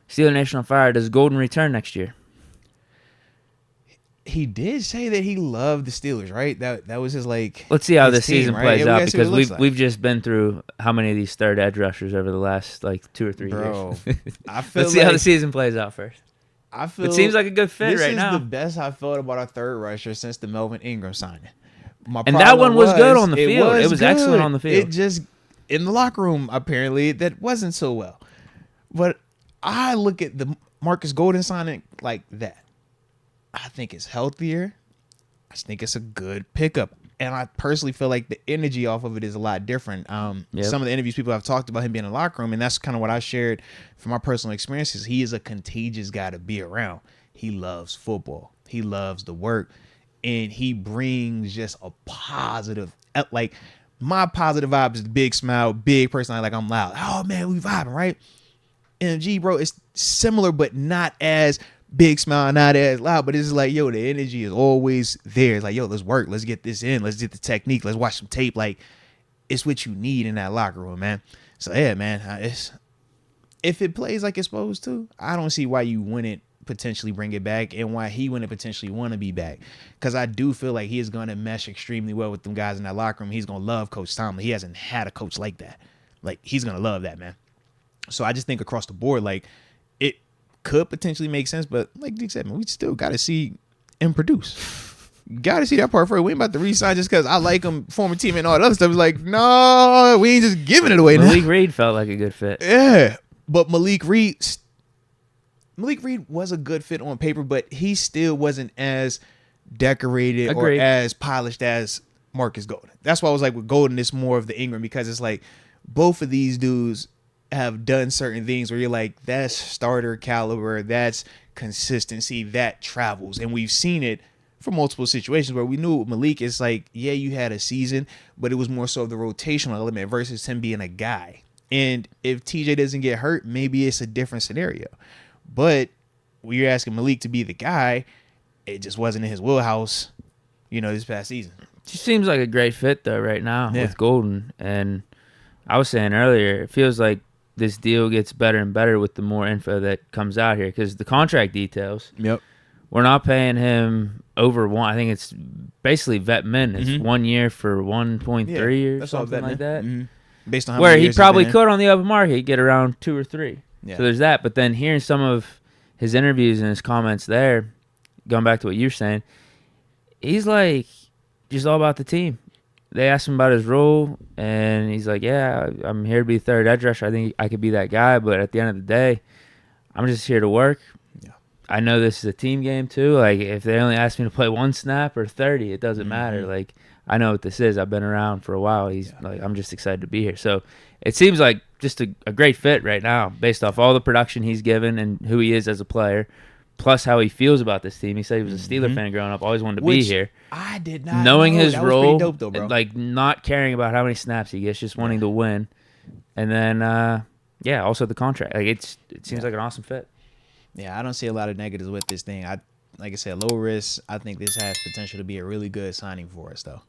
Steeler Nation on fire. Does Golden return next year? He did say that he loved the Steelers, right? That was his like. Let's see how his this team, season right? plays Yeah, we out gotta see what because it looks like. we've just been through how many of these third edge rushers over the last like 2 or 3 Bro, years. I feel Let's see how like- the season plays out first. I feel It seems like a good fit this right is now. the best I felt about our third rusher since the Melvin Ingram signing. My And that problem one was good on the field. It was excellent on the field. It just in the locker room apparently that wasn't so well. But I look at the Marcus Golden signing like that. I think it's healthier. I just think it's a good pickup. And I personally feel like the energy off of it is a lot different. Some of the interviews people have talked about him being in the locker room, and that's kind of what I shared from my personal experiences. He is a contagious guy to be around. He loves football. He loves the work. And he brings just a positive, like my positive vibe is the big smile, big personality, like I'm loud. Oh man, we vibing, right? MG, bro, it's similar, but not as big smile, not as loud, but it's like, yo, the energy is always there. It's like, yo, let's work. Let's get this in. Let's get the technique. Let's watch some tape. Like, it's what you need in that locker room, man. So, yeah, man, if it plays like it's supposed to, I don't see why you wouldn't potentially bring it back and why he wouldn't potentially want to be back. Because I do feel like he is going to mesh extremely well with them guys in that locker room. He's going to love Coach Tomlin. He hasn't had a coach like that. Like, he's going to love that, man. So I just think across the board, like, it could potentially make sense, but like Deke said, man, we still got to see him produce. Got to see that part first. We ain't about to re-sign just because I like him, former team, and all that other stuff. It's like, no, we ain't just giving it away now. Malik Reed felt like a good fit. Yeah, but Malik Reed was a good fit on paper, but he still wasn't as decorated Agreed. or as polished as Marcus Golden. That's why I was like, with Golden, it's more of the Ingram, because it's like both of these dudes have done certain things where you're like, that's starter caliber, that's consistency, that travels. And we've seen it for multiple situations where we knew with Malik, it's like, yeah, you had a season, but it was more so of the rotational element versus him being a guy. And if TJ doesn't get hurt, maybe it's a different scenario. But when you're asking Malik to be the guy, it just wasn't in his wheelhouse, this past season. Just seems like a great fit though right now with Golden. And I was saying earlier, it feels like this deal gets better and better with the more info that comes out here, because the contract details. Yep. We're not paying him over one. I think it's basically vet min. It's 1 year for 1.3 or something like that. Mm-hmm. Based on how where many he years probably he's been could on the open market get around 2 or 3. Yeah. So there's that. But then hearing some of his interviews and his comments there, going back to what you're saying, he's like just all about the team. They asked him about his role, and he's like, yeah, I'm here to be third edge rusher. I think I could be that guy, but at the end of the day, I'm just here to work. Yeah. I know this is a team game, too. Like, if they only ask me to play 1 snap or 30, it doesn't matter. Like, I know what this is. I've been around for a while. Like, I'm just excited to be here. So it seems like just a great fit right now based off all the production he's given and who he is as a player, plus how he feels about this team. He said he was a Steeler fan growing up, always wanted to be here. I did not Knowing know. his That was role, pretty dope, though, bro. like not caring about how many snaps he gets, just wanting to win. And then, also the contract. Like it seems like an awesome fit. Yeah, I don't see a lot of negatives with this thing. Like I said, low risk. I think this has potential to be a really good signing for us, though.